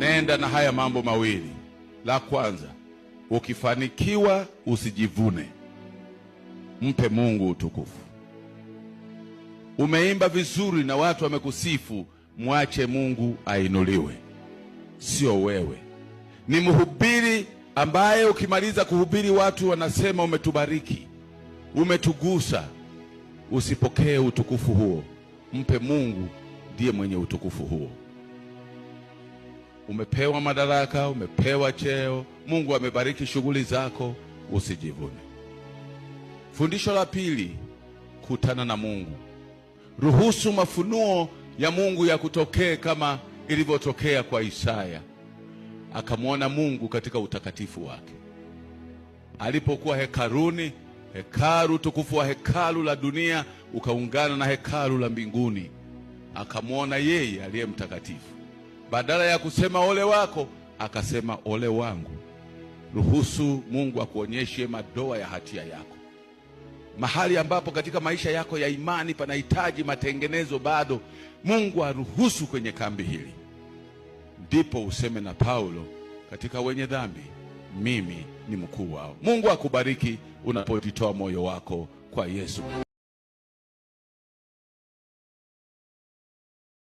nenda na haya mambo mawili. La kwanza, ukifanikiwa usijivune, mpe Mungu utukufu. Umeimba vizuri na watu wamekusifu, mwache Mungu ainuliwe, sio wewe. Ni mhubiri ambaye ukimaliza kuhubiri watu wanasema umetubariki, umetugusa. Usipokee utukufu huo, mpe Mungu, ndiye mwenye utukufu huo. Umepewa madaraka, umepewa cheo, Mungu amebariki shughuli zako, usijivune. Fundisho la pili, kutana na Mungu. Ruhusu mafunuo ya Mungu ya kutokee kama ilivyotokea kwa Isaya. Akamwona Mungu katika utakatifu wake. Alipokuwa hekaluni, hekalu, tukufu wa hekalu la dunia ukaungana na hekalu la mbinguni. Akamwona yeye aliye mtakatifu. Badala ya kusema ole wako, akasema ole wangu. Ruhusu Mungu akuonyeshe madoa ya hatia yako. Mahali ambapo katika maisha yako ya imani panahitaji matengenezo bado, Mungu aruhusu kwenye kambi hili. Ndipo useme na Paulo, katika wenye dhambi mimi ni mkuu wao. Mungu akubariki unapojitoa moyo wako kwa Yesu.